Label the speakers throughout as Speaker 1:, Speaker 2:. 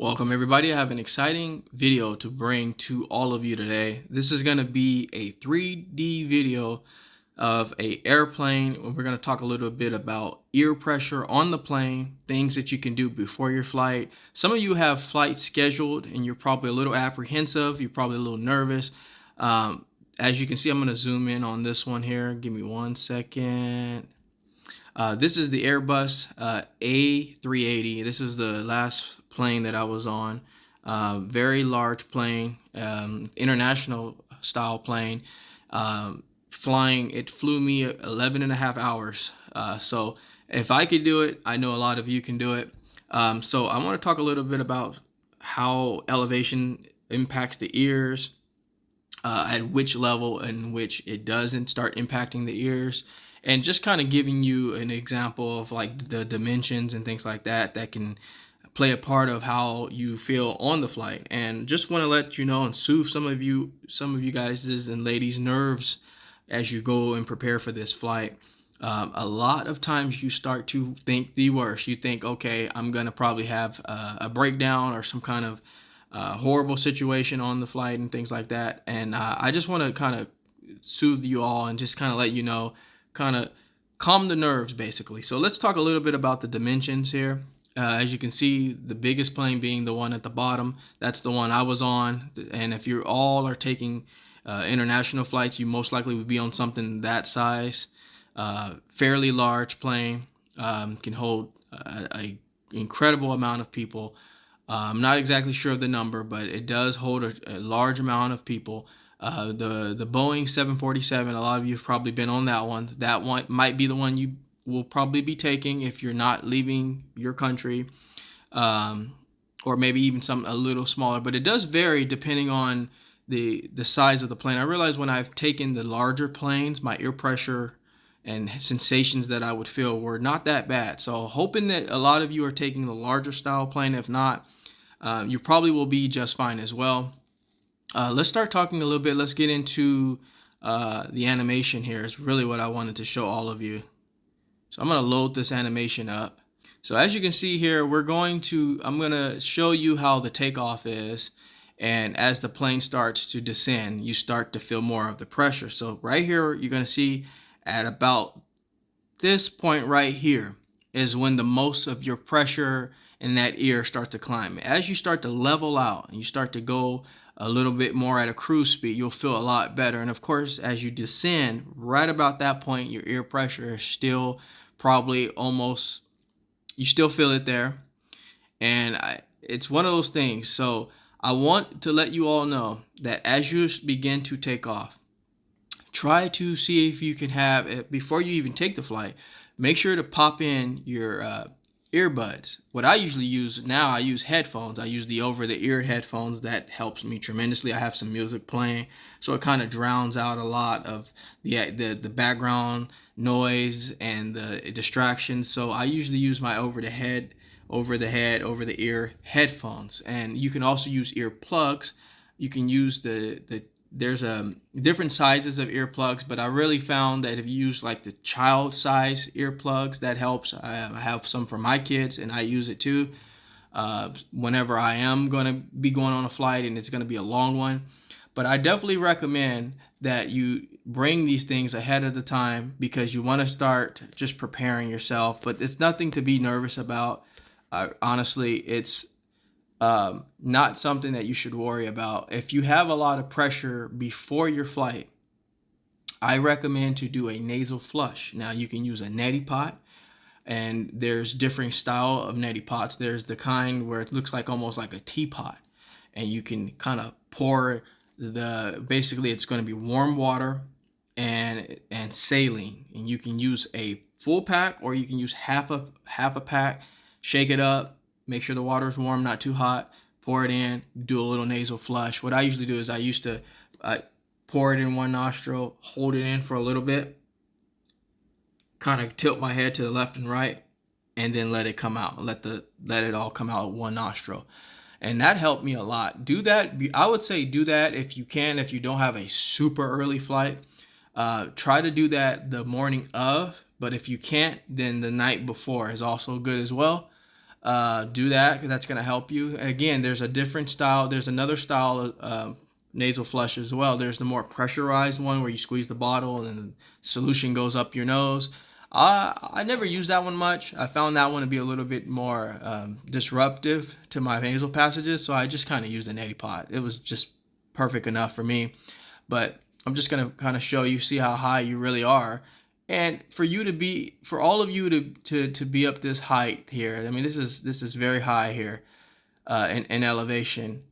Speaker 1: Welcome everybody. I have an exciting video to bring to all of you today. This is going to be a 3D video of a airplane. We're going to talk a little bit about ear pressure on the plane, things that you can do before your flight. Some of you have flights scheduled and you're probably a little apprehensive. You're probably a little nervous. As you can see, I'm going to zoom in on this one here. Give me 1 second. This is the Airbus A380. This is the last plane that I was on. Very large plane, international style plane. Flying, it flew me 11 and a half hours. So if I could do it, I know a lot of you can do it. So I want to talk a little bit about how elevation impacts the ears, at which level in which it doesn't start impacting the ears, and just kind of giving you an example of like the dimensions and things like that that can play a part of how you feel on the flight. And just want to let you know and soothe some of you guys and ladies nerves as you go and prepare for this flight. A lot of times you start to think the worst. You think, okay, I'm gonna probably have a breakdown or some kind of horrible situation on the flight and things like that. And I just want to kind of soothe you all and just kind of let you know, kind of calm the nerves basically. So let's talk a little bit about the dimensions here. As you can see, the biggest plane being the one at the bottom, that's the one I was on. And if you all are taking international flights, you most likely would be on something that size. Fairly large plane, can hold a incredible amount of people. I'm not exactly sure of the number, but it does hold a large amount of people. The Boeing 747, a lot of you have probably been on that one. That one might be the one you will probably be taking if you're not leaving your country, or maybe even a little smaller. But it does vary depending on the size of the plane. I realize when I've taken the larger planes, my ear pressure and sensations that I would feel were not that bad. So hoping that a lot of you are taking the larger style plane. If not, you probably will be just fine as well. Let's start talking a little bit. Let's get into the animation here. Is really what I wanted to show all of you. So I'm going to load this animation up. So as you can see here, I'm going to show you how the takeoff is. And as the plane starts to descend, you start to feel more of the pressure. So right here, you're going to see at about this point right here is when the most of your pressure in that ear starts to climb. As you start to level out and you start to go a little bit more at a cruise speed, you'll feel a lot better. And of course, as you descend, right about that point, your ear pressure is still probably almost, you still feel it there. And it's one of those things. So I want to let you all know that as you begin to take off, try to see if you can have, before you even take the flight, make sure to pop in your earbuds. What I usually use now, I use headphones. I use the over-the-ear headphones. That helps me tremendously. I have some music playing, so it kind of drowns out a lot of the background noise and the distractions. So I usually use my over-the-ear headphones. And you can also use earplugs. You can use there's different sizes of earplugs, but I really found that if you use like the child size earplugs, that helps. I have some for my kids and I use it too. Whenever I am going to be going on a flight and it's going to be a long one. But I definitely recommend that you bring these things ahead of the time because you want to start just preparing yourself. But it's nothing to be nervous about. Honestly, it's not something that you should worry about. If you have a lot of pressure before your flight, I recommend to do a nasal flush. Now you can use a neti pot, and there's different style of neti pots. There's the kind where it looks like almost like a teapot, and you can kind of pour basically it's going to be warm water and saline, and you can use a full pack or you can use half a pack. Shake it up. Make sure the water is warm, not too hot. Pour it in, do a little nasal flush. What I usually do is I used to pour it in one nostril, hold it in for a little bit, kind of tilt my head to the left and right, and then let it come out. Let it all come out one nostril. And that helped me a lot. Do that. I would say do that if you can, if you don't have a super early flight. Try to do that the morning of, but if you can't, then the night before is also good as well. do that, because that's going to help you. Again, there's a different style. There's another style of nasal flush as well. There's the more pressurized one where you squeeze the bottle and then the solution goes up your nose. I never used that one much. I found that one to be a little bit more disruptive to my nasal passages, so I just kind of used a neti pot. It was just perfect enough for me. But I'm just going to kind of show you, see how high you really are. And for all of you to be up this height here, I mean, this is very high here in elevation.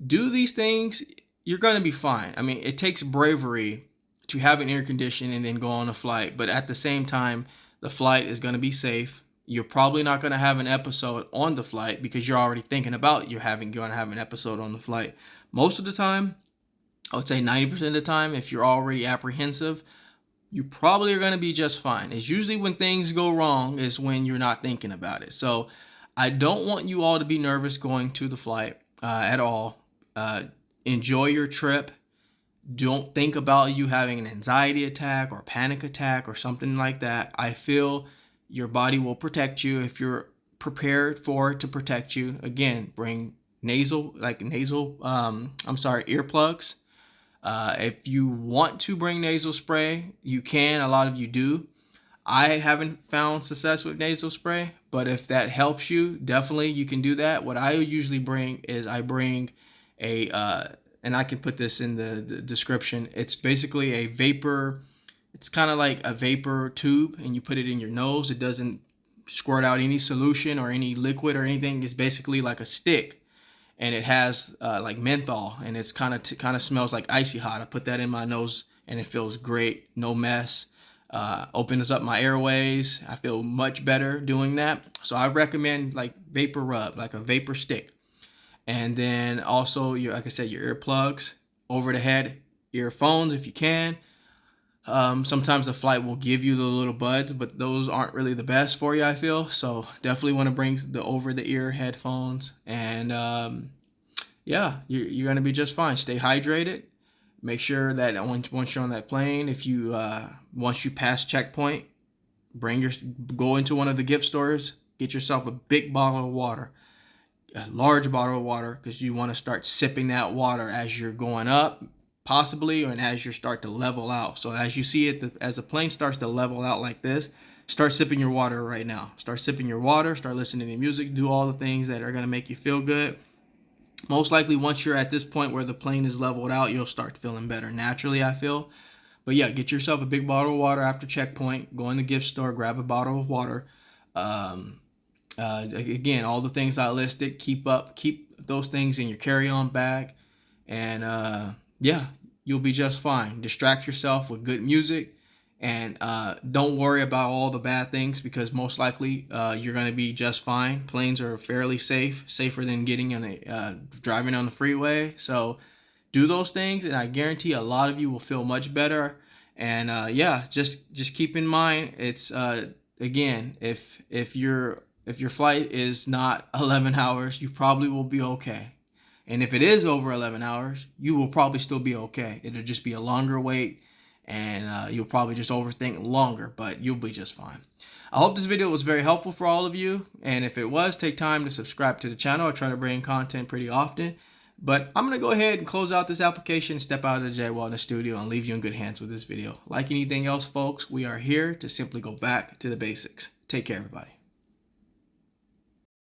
Speaker 1: Do these things, you're going to be fine. I mean, it takes bravery to have an air condition and then go on a flight, but at the same time, the flight is going to be safe. You're probably not going to have an episode on the flight because you're already thinking about going to have an episode on the flight. Most of the time, I would say 90% of the time, if you're already apprehensive, you probably are going to be just fine. It's usually when things go wrong is when you're not thinking about it. So I don't want you all to be nervous going to the flight at all. Enjoy your trip. Don't think about you having an anxiety attack or panic attack or something like that. I feel your body will protect you if you're prepared for it to protect you. Again, bring earplugs. If you want to bring nasal spray, you can. A lot of you do. I haven't found success with nasal spray, but if that helps you, definitely you can do that. What I usually bring is and I can put this in the description. It's basically a vapor. It's kind of like a vapor tube, and you put it in your nose. It doesn't squirt out any solution or any liquid or anything. It's basically like a stick, and it has like menthol, and it's kind of smells like icy hot. I put that in my nose, and it feels great. No mess. Opens up my airways. I feel much better doing that. So I recommend like vapor rub, like a vapor stick. And then also, like I said, your earplugs, over the head earphones if you can. Sometimes the flight will give you the little buds, but those aren't really the best for you, I feel. So definitely want to bring the over the ear headphones. And yeah, you're going to be just fine. Stay hydrated. Make sure that once you're on that plane, once you pass checkpoint, go into one of the gift stores, get yourself a big bottle of water. A large bottle of water, because you want to start sipping that water as you're going up, possibly, and as you start to level out. So as you see it, as the plane starts to level out like this, start sipping your water right now. Start sipping your water, start listening to music, do all the things that are going to make you feel good. Most likely, once you're at this point where the plane is leveled out, you'll start feeling better naturally, I feel. But yeah, get yourself a big bottle of water after checkpoint. Go in the gift store, grab a bottle of water. Again, all the things I listed, keep those things in your carry-on bag, and yeah, you'll be just fine. Distract yourself with good music, and don't worry about all the bad things, because most likely you're going to be just fine. Planes are fairly safer than driving on the freeway. So do those things, and I guarantee a lot of you will feel much better. And yeah, just keep in mind, it's again, if your flight is not 11 hours, you probably will be okay. And if it is over 11 hours, you will probably still be okay. It'll just be a longer wait, and you'll probably just overthink longer, but you'll be just fine. I hope this video was very helpful for all of you. And if it was, take time to subscribe to the channel. I try to bring content pretty often. But I'm going to go ahead and close out this application, step out of the J Wellness Studio, and leave you in good hands with this video. Like anything else, folks, we are here to simply go back to the basics. Take care, everybody.